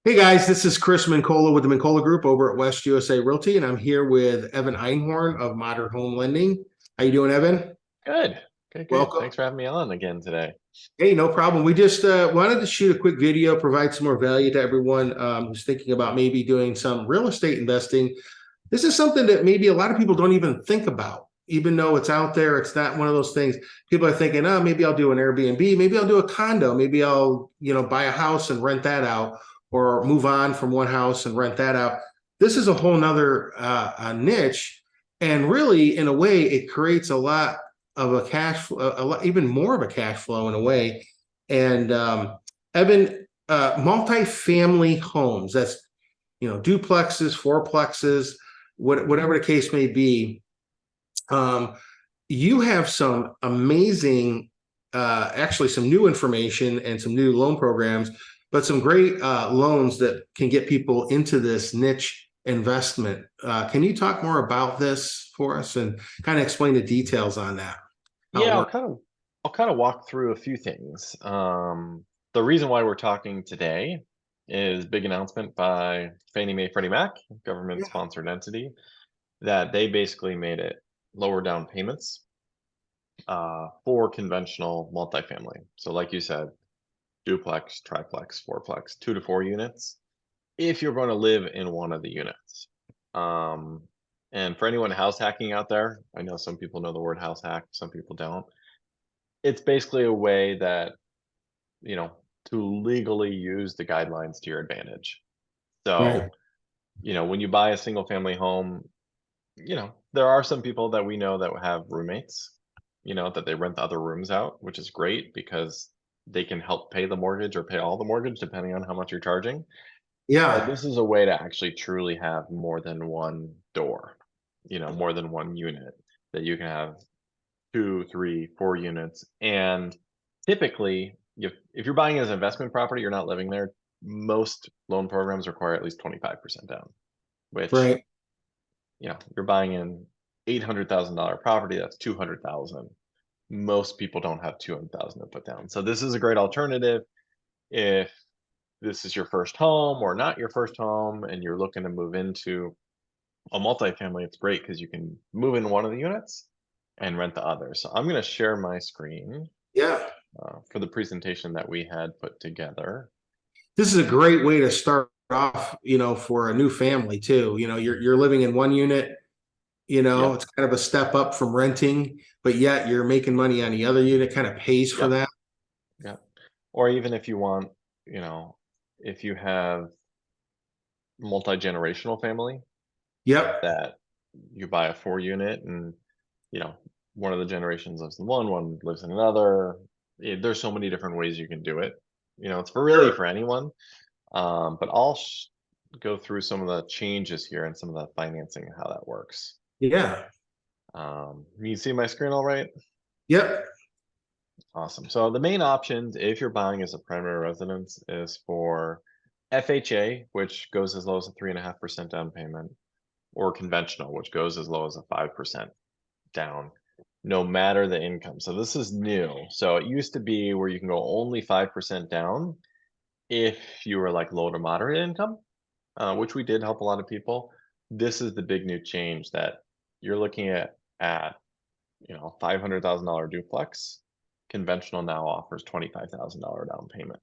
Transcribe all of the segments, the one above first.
Hey guys, this is Chris Mincola with the Mincola Group over at West USA Realty, and I'm here with Evan Einhorn of Modern Home Lending. How you doing, Evan? Good. Good, good. Welcome. Thanks for having me on again today. Hey, no problem. We just wanted to shoot a quick video, provide some more value to everyone who's thinking about maybe doing some real estate investing. This is something that maybe a lot of people don't even think about, even though it's out there. It's not one of those things. People are thinking, oh, maybe I'll do an Airbnb, maybe I'll do a condo, maybe I'll, buy a house and rent that out, or move on from one house and rent that out. This is a whole nother niche. And really, in a way, it creates a lot of a cash flow, a lot, even more of a cash flow in a way. And Evan, multifamily homes, that's, duplexes, fourplexes, whatever the case may be. Um, you have some amazing, actually some new information and some new loan programs, but some great loans that can get people into this niche investment. Can you talk more about this for us and kind of explain the details on that, how it Yeah, I'll works? kind of walk through a few things. The reason why we're talking today is big announcement by Fannie Mae Freddie Mac, government Yeah, sponsored entity, that they basically made it lower down payments for conventional multifamily. So like you said, duplex, triplex, fourplex, 2 to 4 units, if you're going to live in one of the units. Um, and for anyone house hacking out there, I know some people know the word house hack, some people don't. It's basically a way that, you know, to legally use the guidelines to your advantage. right. So, when you buy a single family home, there are some people that we know that have roommates, that they rent the other rooms out, which is great because they can help pay the mortgage or pay all the mortgage depending on how much you're charging. But Yeah, this is a way to actually truly have more than one door, more than one unit that you can have 2, 3, 4 units. And typically, if you're buying as an investment property, you're not living there. Most loan programs require at least 25% down, which, right. you're buying an $800,000 property, that's 200,000. Most people don't have 200,000 to put down. So this is a great alternative if this is your first home or not your first home and you're looking to move into a multifamily. It's great because you can move in one of the units and rent the other. So I'm going to share my screen Yeah. for the presentation that we had put together. This is a great way to start off, for a new family too. You're living in one unit, Yep, it's kind of a step up from renting, but yet you're making money on the other unit, kind of pays for yep, that. yep. Or even if you want, you know, if you have multi-generational family Yep. that you buy a 4 unit and, you know, one of the generations lives in one lives in another. There's so many different ways you can do it. It's for really Sure. for anyone. But I'll go through some of the changes here and some of the financing and how that works. Yeah. You see my screen all right? Yep. Awesome. So the main options, if you're buying as a primary residence, is for FHA, which goes as low as a 3.5% down payment, or conventional, which goes as low as a 5% down, no matter the income. So this is new. So it used to be where you can go only 5% down if you were like low to moderate income, which we did help a lot of people. This is the big new change that you're looking at $500,000 duplex. Conventional now offers $25,000 down payment.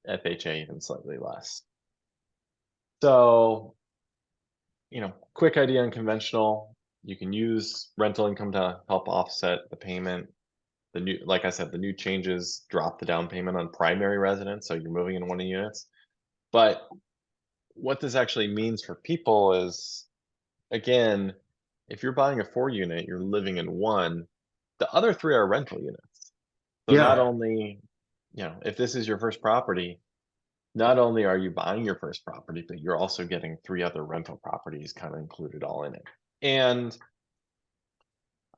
FHA even slightly less. So, quick idea on conventional. You can use rental income to help offset the payment. Like I said, the new changes drop the down payment on primary residence, so you're moving in one of the units. But what this actually means for people is, again, if you're buying a 4 unit, you're living in one, the other three are rental units. So not Yeah. only, if this is your first property, not only are you buying your first property, but you're also getting three other rental properties kind of included all in it. And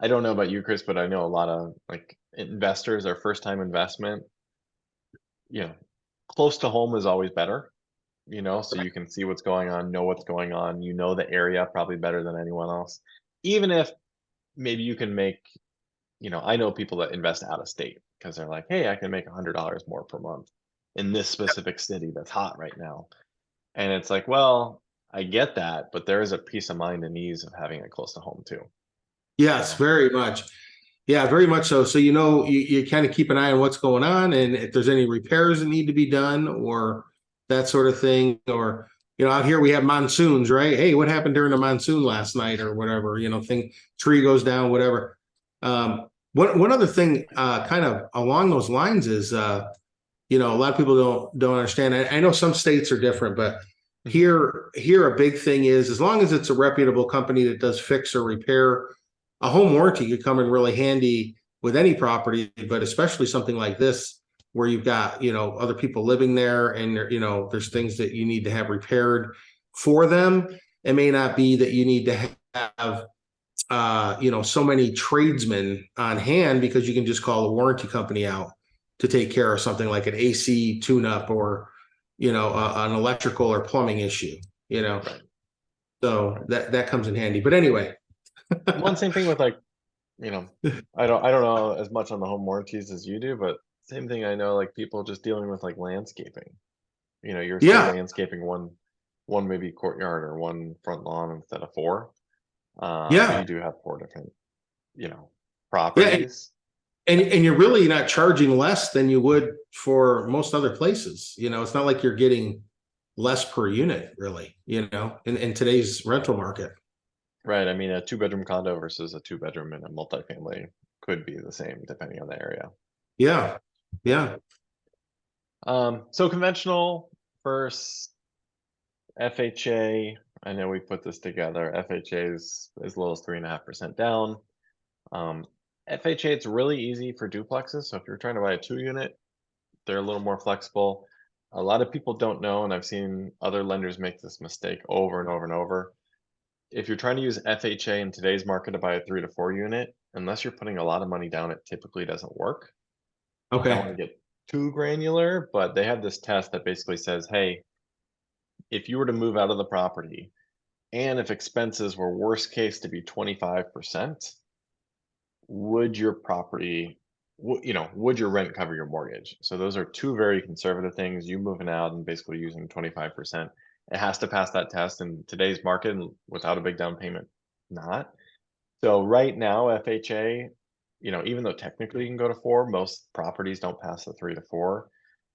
I don't know about you, Chris, but I know a lot of like investors, their first time investment, you know, close to home is always better, so you can see what's going on, know what's going on, the area probably better than anyone else. Even if maybe you can make, I know people that invest out of state because they're like, hey, I can make $100 more per month in this specific city that's hot right now. And it's like, well, I get that, but there is a peace of mind and ease of having it close to home too, you Yes, know? very much. Yeah, very much so. So, you kind of keep an eye on what's going on and if there's any repairs that need to be done or that sort of thing. Or, out here we have monsoons, right? Hey, what happened during the monsoon last night or whatever, tree goes down, whatever. One other thing, kind of along those lines is, a lot of people don't understand. I know some states are different, but Mhm. here a big thing is as long as it's a reputable company that does fix or repair, a home warranty could come in really handy with any property, but especially something like this where you've got, other people living there and there's things that you need to have repaired for them. It may not be that you need to have so many tradesmen on hand because you can just call a warranty company out to take care of something like an AC tune-up or an electrical or plumbing issue. You know, Right. so that comes in handy. But anyway, Well, and same thing with like, you know, I don't know as much on the home warranties as you do, but same thing I know like people just dealing with like landscaping. You're still yeah, landscaping one maybe courtyard or one front lawn instead of four. But yeah, you do have four different, you know, yeah, properties. and you're really not charging less than you would for most other places. It's not like you're getting less per unit, really. In today's rental market. Right. I mean, a two-bedroom condo versus a two-bedroom in a multifamily could be the same depending on the area. Yeah, yeah, So conventional first FHA. I know we put this together. FHA is as low as 3.5% down. Um, FHA, it's really easy for duplexes. So if you're trying to buy a two unit, they're a little more flexible. A lot of people don't know, and I've seen other lenders make this mistake over and over and over. If you're trying to use FHA in today's market to buy a 3 to 4 unit, unless you're putting a lot of money down, it typically doesn't work. I don't want okay, to get too granular, but they have this test that basically says, hey, if you were to move out of the property and if expenses were worst case to be 25%, would your property, would your rent cover your mortgage? So those are two very conservative things. You moving out and basically using 25%. It has to pass that test in today's market and without a big down payment, not. So right now, FHA, even though technically you can go to four, most properties don't pass the 3 to 4.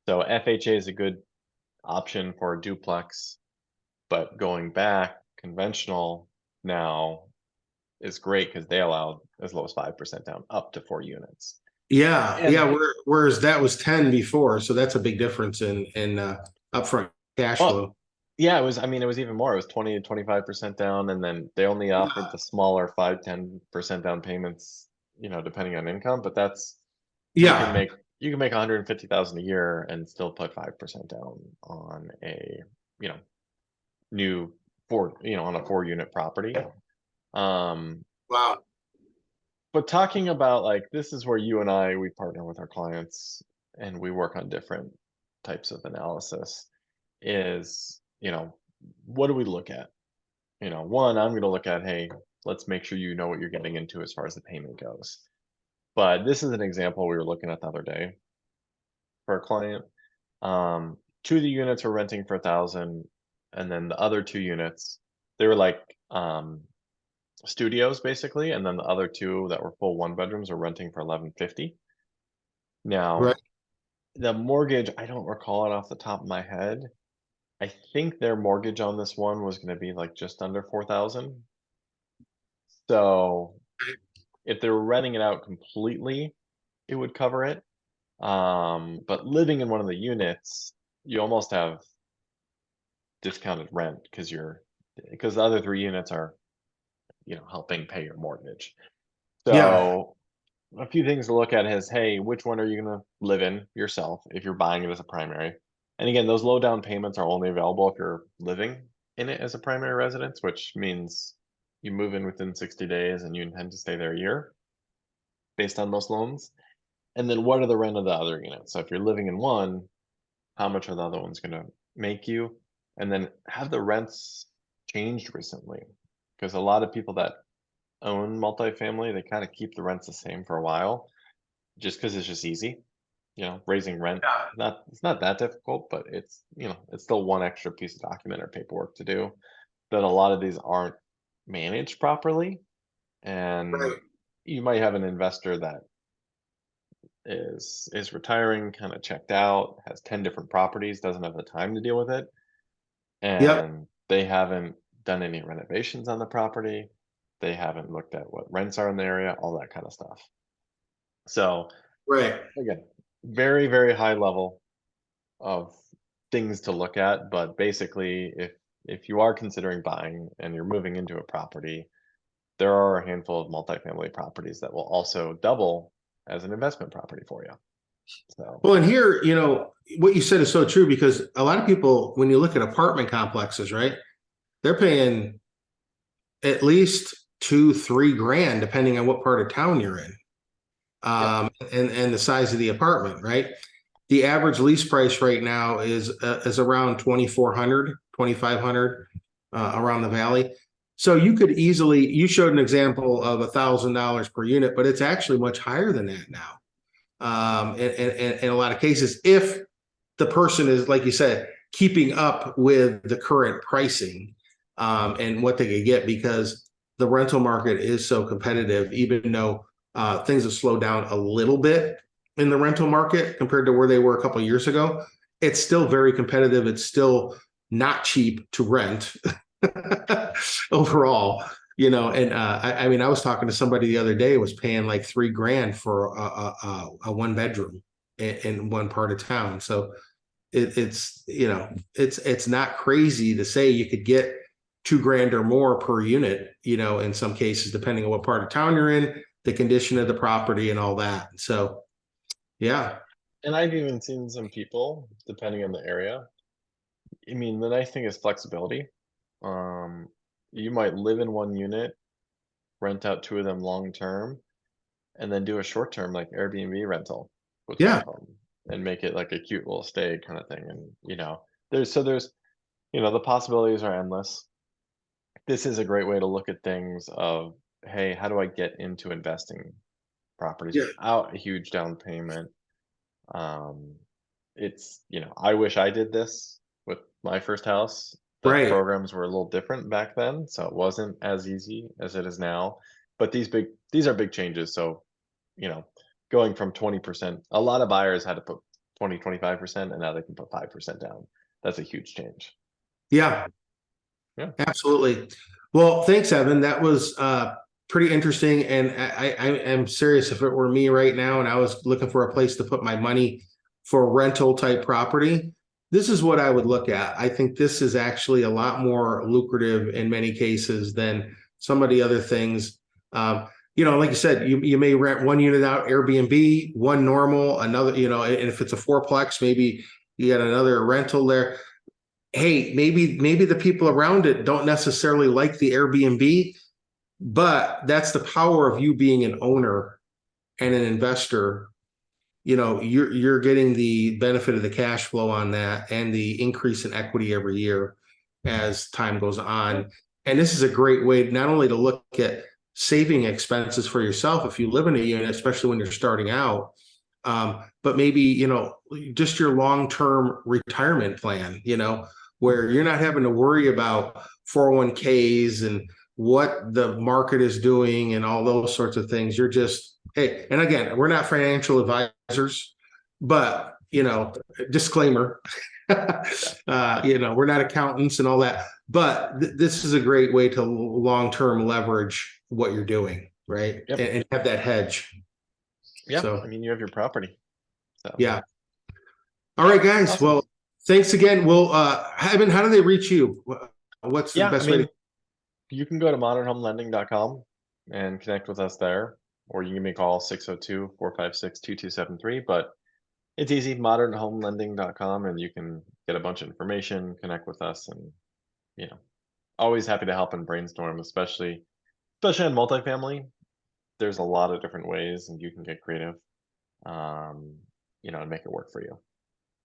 So FHA is a good option for a duplex, but going back, conventional now is great because they allow as low as 5% down up to 4 units. yeah, yeah. And Whereas that was 10 before, so that's a big difference in upfront cash well, flow. yeah, I mean, it was even more. It was 20 to 25% down, and then they only offered the smaller 5-10% down payments, depending on income. But that's you can Yeah, make you can make 150,000 a year and still put 5% down on a, you know, new on a 4 unit property. Um, wow. but talking about like this is where you and I we partner with our clients and we work on different types of analysis is, what do we look at? One, I'm going to look at, hey, let's make sure you know what you're getting into as far as the payment goes. But this is an example we were looking at the other day for a client. Two of the units were renting for 1,000, and then the other two units, they were like studios basically, and then the other two that were full one bedrooms are renting for 1150. Right. Now, the mortgage, I don't recall it off the top of my head. I think their mortgage on this one was going to be like just under 4,000. So if they were renting it out completely, it would cover it. But living in one of the units, you almost have discounted rent because the other 3 units are, helping pay your mortgage. Yeah. So a few things to look at is, hey, which one are you going to live in yourself if you're buying it as a primary? And again, those low down payments are only available if you're living in it as a primary residence, which means you move in within 60 days and you intend to stay there a year based on most loans. And then what are the rent of the other units? So if you're living in one, how much are the other ones going to make you? And then have the rents changed recently? Because a lot of people that own multifamily, they kind of keep the rents the same for a while just because it's just easy. raising rent. It's not that difficult, but it's, it's still one extra piece of document or paperwork to do that a lot of these aren't managed properly. And Right. you might have an investor that is retiring, kind of checked out, has 10 different properties, doesn't have the time to deal with it, Yep. and they haven't done any renovations on the property. They haven't looked at what rents are in the area, all that kind of stuff. So Right. again, very, very high level of things to look at, but basically if you are considering buying and you're moving into a property, there are a handful of multifamily properties that will also double as an investment property for you. So, Well, and here, what you said is so true because a lot of people, when you look at apartment complexes, right, they're paying at least 2, 3 grand, depending on what part of town you're in, yep. and the size of the apartment, right? The average lease price right now is around 2,400, 2,500 around the valley. So you could easily, you showed an example of $1,000 per unit, but it's actually much higher than that now. In a lot of cases, if the person is, like you said, keeping up with the current pricing, and what they could get, because the rental market is so competitive, even though things have slowed down a little bit in the rental market compared to where they were a couple of years ago. It's still very competitive. It's still not cheap to rent overall, and I mean, I was talking to somebody the other day, was paying like 3 grand for a 1 bedroom in one part of town. So it's not crazy to say you could get 2 grand or more per unit, in some cases, depending on what part of town you're in, the condition of the property and all that. So, yeah. And I've even seen some people, depending on the area. I mean, the nice thing is flexibility. Um, you might live in one unit, rent out two of them long term, and then do a short term like Airbnb rental with one Yeah. of them and make it like a cute little stay kind of thing. And there's the possibilities are endless. This is a great way to look at things of, hey, how do I get into investing properties Yeah. without a huge down payment? Um, I wish I did this with my first house. The Right. programs were a little different back then, so it wasn't as easy as it is now. But these are big changes. So, you know, going from 20%, a lot of buyers had to put 25%, and now they can put 5% down. That's a huge change. Yeah. Yeah. Absolutely. Well, thanks, Evan. That was pretty interesting. And I am serious. If it were me right now and I was looking for a place to put my money for rental type property, this is what I would look at. I think this is actually a lot more lucrative in many cases than some of the other things. Like you said, you may rent one unit out Airbnb, one normal, another, and if it's a fourplex, maybe you got another rental there. Hey, maybe the people around it don't necessarily like the Airbnb, but that's the power of you being an owner and an investor. You're getting the benefit of the cash flow on that and the increase in equity every year as time goes on. And this is a great way not only to look at saving expenses for yourself if you live in a unit, especially when you're starting out, but maybe, just your long-term retirement plan, where you're not having to worry about 401ks and what the market is doing and all those sorts of things. You're just, hey, and again, we're not financial advisors, but, disclaimer, we're not accountants and all that, but this is a great way to long-term leverage what you're doing, right? Yep. And have that hedge. Yeah. So, I mean, you have your property. So yeah. All right, guys. awesome. Well, thanks again. Well, Evan, how do they reach you? What's the Yeah. I best way to? mean, you can go to modernhomelending.com and connect with us there, or you can give me a call 602-456-2273. But it's easy, modernhomelending.com, and you can get a bunch of information, connect with us, and you know, always happy to help and brainstorm, especially on multifamily. There's a lot of different ways and you can get creative, and make it work for you.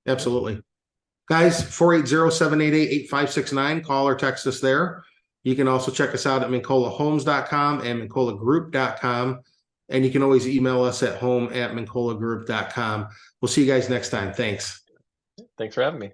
Yeah. Absolutely. Guys, 480-788-8569. Call or text us there. You can also check us out at MincolaHomes.com and MincolaGroup.com. And you can always email us at home@mincolagroup.com. We'll see you guys next time. Thanks. Thanks for having me.